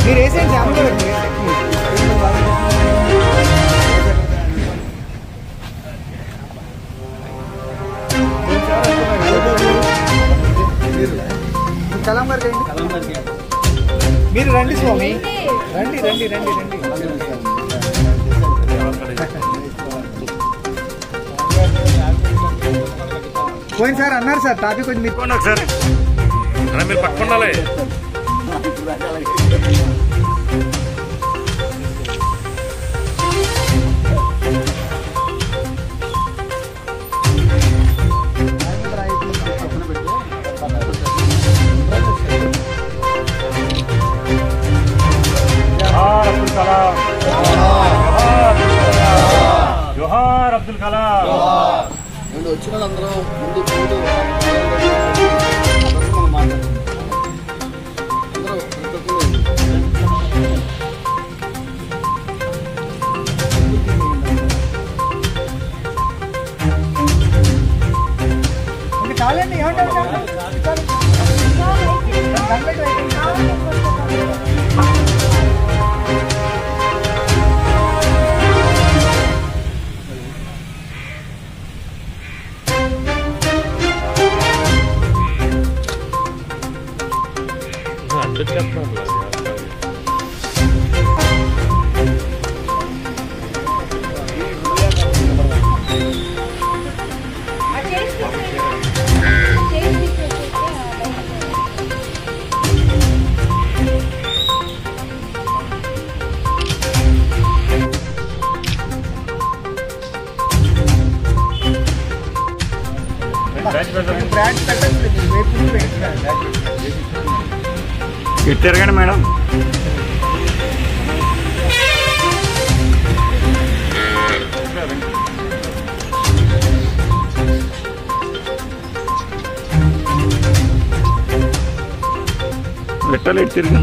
మీరు వేసేయండి కలాం గారు మీరు రండి స్వామి రండి రండి రండి రండి పోయింది సార్ అన్నారు సార్ టాపిక్ కొంచెం మీరు ఒకసారి మీరు పట్టుకుండాలి జోహార్ అబ్దుల్ కలాం వచ్చిన వాళ్ళందరూ ముందు చాలండి తిరగండి మేడం పెట్టాలి తిరిగి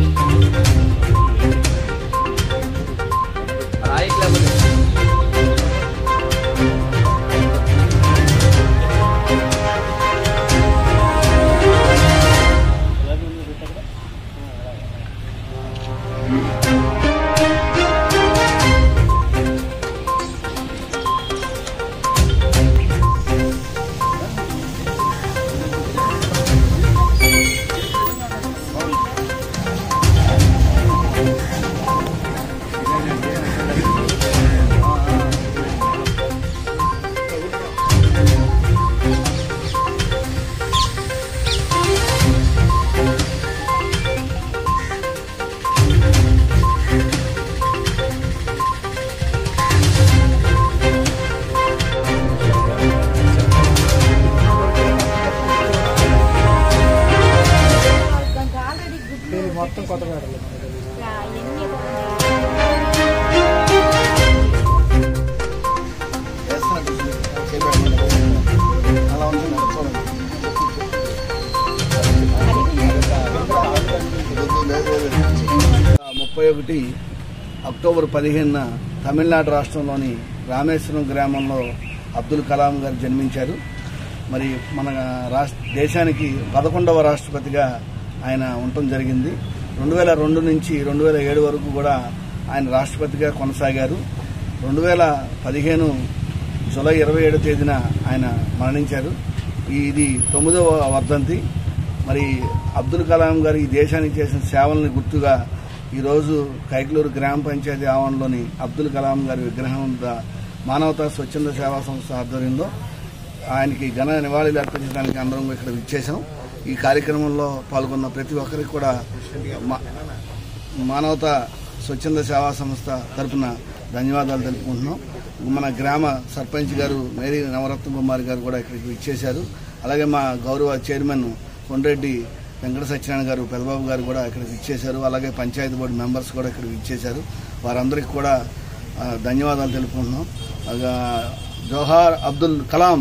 మొత్తం కొత్త అక్టోబర్ 15న తమిళనాడు రాష్ట్రంలోని రామేశ్వరం గ్రామంలో అబ్దుల్ కలాం గారు జన్మించారు. మరి మన దేశానికి 11వ రాష్ట్రపతిగా ఆయన ఉండటం జరిగింది. 2002 నుంచి 2007 వరకు కూడా ఆయన రాష్ట్రపతిగా కొనసాగారు. 2015 జూలై 27 తేదీన ఆయన మరణించారు. ఇది 9వ వర్ధంతి. మరి అబ్దుల్ కలాం గారు ఈ దేశానికి చేసిన సేవలను గుర్తుగా ఈరోజు కైకలూరు గ్రామ పంచాయతీ ఆవరణలోని అబ్దుల్ కలాం గారి విగ్రహం మానవతా స్వచ్ఛంద సేవా సంస్థ ఆధ్వర్యంలో ఆయనకి ఘన నివాళులు అర్పించడానికి అందరం ఇక్కడ విచ్చేశాం. ఈ కార్యక్రమంలో పాల్గొన్న ప్రతి ఒక్కరికి కూడా మానవతా స్వచ్ఛంద సేవా సంస్థ తరఫున ధన్యవాదాలు తెలుపుకుంటున్నాం. మన గ్రామ సర్పంచ్ గారు మేరీ నవరత్న కుమార్ గారు కూడా ఇక్కడికి విచ్చేశారు. అలాగే మా గౌరవ చైర్మన్ కొండ్రెడ్డి వెంకట సత్యనారాయణ గారు, పెదబాబు గారు కూడా ఇక్కడికి ఇచ్చేశారు. అలాగే పంచాయతీ బోర్డు మెంబర్స్ కూడా ఇక్కడికి ఇచ్చేశారు. వారందరికీ కూడా ధన్యవాదాలు తెలుపుకుంటున్నాం. జోహార్ అబ్దుల్ కలాం,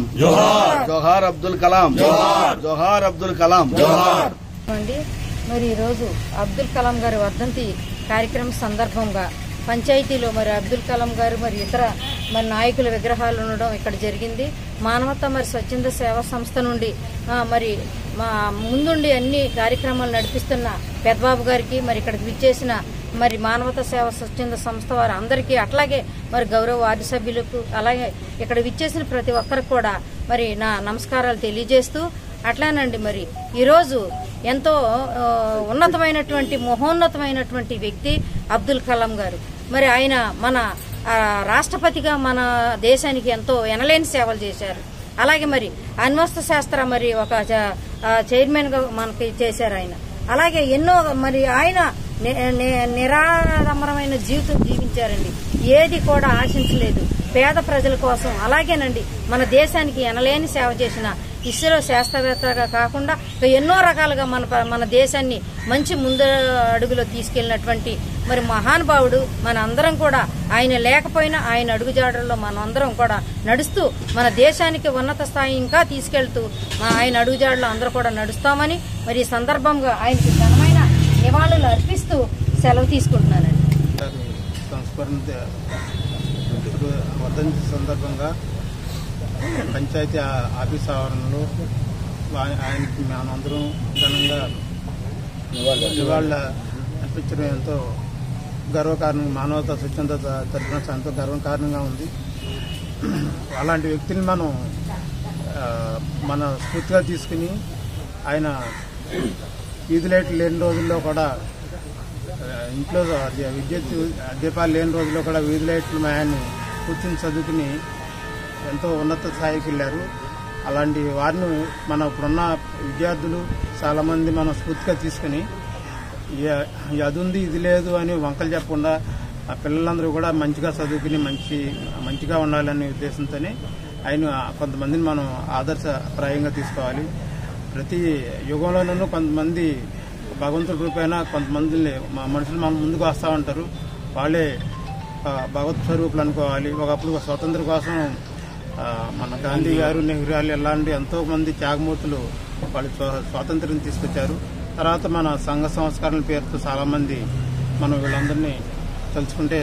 జోహార్ అబ్దుల్ కలాం, జోహార్ అబ్దుల్ కలాం. మరి ఈరోజు అబ్దుల్ కలాం గారి వర్ధంతి కార్యక్రమం సందర్భంగా పంచాయతీలో మరి అబ్దుల్ కలాం గారు మరి ఇతర మరి నాయకుల విగ్రహాలు ఉండడం ఇక్కడ జరిగింది. మానవతా మరి స్వచ్ఛంద సేవా సంస్థ నుండి మరి మా ముందుండి అన్ని కార్యక్రమాలు నడిపిస్తున్న పెద్దబాబు గారికి, మరి ఇక్కడికి విచ్చేసిన మరి మానవతా సేవా స్వచ్ఛంద సంస్థ వారు అందరికీ, అట్లాగే మరి గౌరవ వార్డు సభ్యులకు, అలాగే ఇక్కడ విచ్చేసిన ప్రతి ఒక్కరికి కూడా మరి నా నమస్కారాలు తెలియజేస్తూ, అట్లానండి మరి ఈరోజు ఎంతో ఉన్నతమైనటువంటి మహోన్నతమైనటువంటి వ్యక్తి అబ్దుల్ కలాం గారు. మరి ఆయన మన రాష్ట్రపతిగా మన దేశానికి ఎంతో ఎనలేని సేవలు చేశారు. అలాగే మరి అణ్వస్త్ర శాస్త్ర మరి ఒక చైర్మన్ గా మనకి చేశారు ఆయన. అలాగే ఎన్నో మరి ఆయన నిరాడంబరమైన జీవితం జీవించారండి. ఏది కూడా ఆశించలేదు పేద ప్రజల కోసం. అలాగేనండి మన దేశానికి ఎనలేని సేవ చేసిన ఇస్రో శాస్త్రవేత్తగా కాకుండా ఎన్నో రకాలుగా మన దేశాన్ని మంచి ముందు అడుగులో తీసుకెళ్లినటువంటి మరి మహానుభావుడు. మన అందరం కూడా ఆయన లేకపోయినా ఆయన అడుగుజాడల్లో మనం అందరం కూడా నడుస్తూ మన దేశానికి ఉన్నత స్థాయి ఇంకా తీసుకెళ్తూ ఆయన అడుగుజాడలో అందరూ కూడా నడుస్తామని మరి ఈ సందర్భంగా ఆయనకి ఘనమైన నివాళులు అర్పిస్తూ సెలవు తీసుకుంటున్నానండి. వర్ధంతి సందర్భంగా పంచాయతీ ఆఫీస్ ఆవరణలో ఆయనకి మేమందరం ఘనంగా నివాళులు అర్పించడం ఎంతో గర్వకారణం. మానవతా స్వచ్ఛంద తరఫున ఎంతో గర్వకారణంగా ఉంది. అలాంటి వ్యక్తిని మన స్ఫూర్తిగా తీసుకుని ఆయన వీధి లైట్లు లేని రోజుల్లో కూడా, ఇంట్లో విద్యుత్ దీపాలు లేని రోజుల్లో కూడా వీధి లైట్లు ఆయన్ని కూర్చుని చదువుకుని ఎంతో ఉన్నత స్థాయికి వెళ్ళారు. అలాంటి వారిని ఇప్పుడున్న విద్యార్థులు చాలామంది మనం స్ఫూర్తిగా తీసుకుని అది ఉంది ఇది లేదు అని వంకలు చెప్పకుండా ఆ పిల్లలందరూ కూడా మంచిగా చదువుకుని మంచిగా ఉండాలనే ఉద్దేశంతోనే ఆయన కొంతమందిని మనం ఆదర్శప్రాయంగా తీసుకోవాలి. ప్రతి యుగంలోనూ కొంతమంది భగవంతుడి రూపైన కొంతమంది మనుషులు మన ముందుకు వస్తూ ఉంటారు. వాళ్ళే భగవత్ స్వరూపులు అనుకోవాలి. ఒకప్పుడు స్వాతంత్రం కోసం మన గాంధీ గారు, నెహ్రూ గారు ఇలాంటి ఎంతో మంది త్యాగమూర్తులు వాళ్ళు స్వాతంత్రం తీసుకొచ్చారు. తర్వాత మన సంఘ సంస్కరణ పేరుతో చాలా మంది మనం వీళ్ళందరినీ తలుచుకుంటే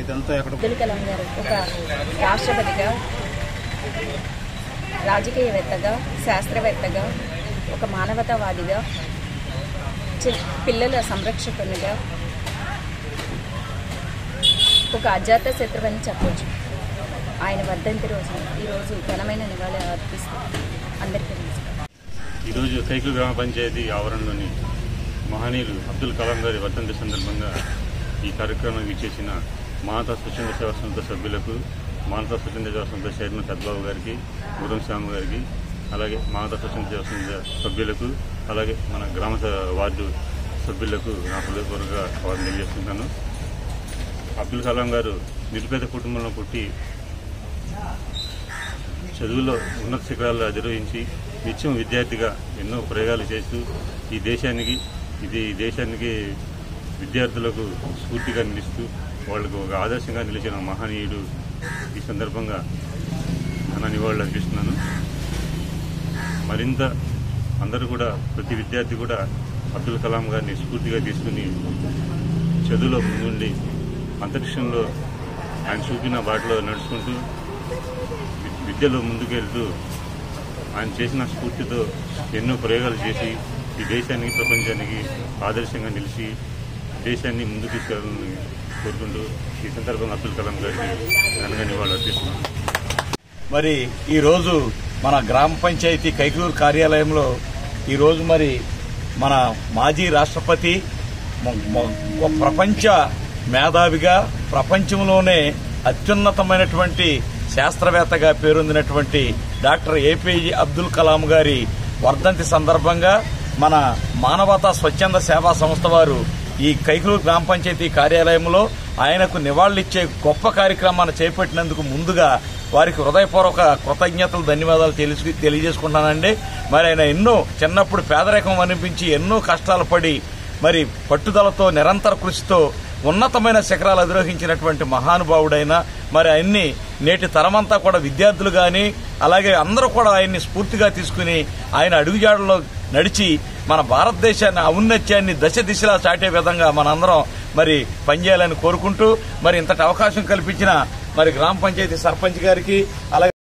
ఇదంతా ఎక్కడ. అబ్దుల్ కలాం గారు ఒక రాష్ట్రపతిగా, రాజకీయవేత్తగా, శాస్త్రవేత్తగా, ఒక మానవతావాదిగా, పిల్లల సంరక్షకునిగా, ఒక అజాత శత్రువని చెప్పొచ్చు. ఆయన వర్ధంతి రోజు ఈరోజు ఘనమైన నివాళి అర్పిస్తాం. అందరికీ నమస్కారం. ఈరోజు కైకూరు గ్రామ పంచాయతీ ఆవరణలోని మహనీయులు అబ్దుల్ కలాం గారి వర్ధంతి సందర్భంగా ఈ కార్యక్రమానికి ఇచ్చేసిన మానవతా స్వచ్ఛంద సేవా సంస్థ సభ్యులకు, మానవతా స్వచ్ఛంద సేవా సంస్థ చైర్మన్ పెద్దబాబు గారికి, గురం శ్యామ గారికి, అలాగే మానవతా స్వచ్ఛంద సేవా సంస్థ సభ్యులకు, అలాగే మన గ్రామ వార్డు సభ్యులకు నా హృదయపూర్వక వారిని తెలియజేస్తున్నాను. అబ్దుల్ కలాం గారు నిరుపేద కుటుంబంలో పుట్టి చదువులో ఉన్నత శిఖరాలు అధిరోహించి నిత్యం విద్యార్థిగా ఎన్నో ప్రయోగాలు చేస్తూ ఈ దేశానికి విద్యార్థులకు స్ఫూర్తిగా నిలుస్తూ వాళ్లకు ఒక ఆదర్శంగా నిలిచిన మహనీయుడు. ఈ సందర్భంగా ఘన నివాళులు అర్పిస్తున్నాను. మరింత అందరూ కూడా, ప్రతి విద్యార్థి కూడా అబ్దుల్ కలాం గారిని స్ఫూర్తిగా తీసుకుని చదువులో ముందుండి అంతరిక్షంలో ఆయన చూపిన బాటలో నడుచుకుంటూ విద్యలో ముందుకెళ్తూ ఆయన చేసిన స్ఫూర్తితో ఎన్నో ప్రయోగాలు చేసి ఈ దేశానికి, ప్రపంచానికి ఆదర్శంగా నిలిచి దేశాన్ని ముందుకు తీసుకెళ్లాలని కోరుకుంటూ ఈ సందర్భంగా అబ్దుల్ కలాం గారికి ఘనంగా నివాళులు అర్పిస్తున్నాను. మరి ఈరోజు మన గ్రామ పంచాయతీ కైకూరు కార్యాలయంలో ఈరోజు మరి మన మాజీ రాష్ట్రపతి, ప్రపంచ మేధావిగా, ప్రపంచంలోనే అత్యున్నతమైనటువంటి శాస్త్రవేత్తగా పేరొందినటువంటి డాక్టర్ ఏపీజే అబ్దుల్ కలాం గారి వర్ధంతి సందర్భంగా మన మానవతా స్వచ్ఛంద సేవా సంస్థ వారు ఈ కైకూరు గ్రామ పంచాయతీ కార్యాలయంలో ఆయనకు నివాళులిచ్చే గొప్ప కార్యక్రమాన్ని చేపట్టినందుకు ముందుగా వారికి హృదయపూర్వక కృతజ్ఞతలు, ధన్యవాదాలు తెలియజేసుకుంటానండి. మరి ఆయన ఎన్నో చిన్నప్పుడు పేదరికం అనిపించి ఎన్నో కష్టాలు పడి మరి పట్టుదలతో, నిరంతర కృషితో ఉన్నతమైన శిఖరాలు అధిరోహించినటువంటి మహానుభావుడైన మరి ఆయన్ని నేటి తరమంతా కూడా విద్యార్థులు కానీ అలాగే అందరూ కూడా ఆయన్ని స్ఫూర్తిగా తీసుకుని ఆయన అడుగుజాడల్లో నడిచి మన భారతదేశాన్ని ఔన్నత్యాన్ని దశ దిశలా చాటే విధంగా మనందరం మరి పనిచేయాలని కోరుకుంటూ మరి ఇంతటి అవకాశం కల్పించిన మరి గ్రామ పంచాయతీ సర్పంచ్ గారికి అలాగే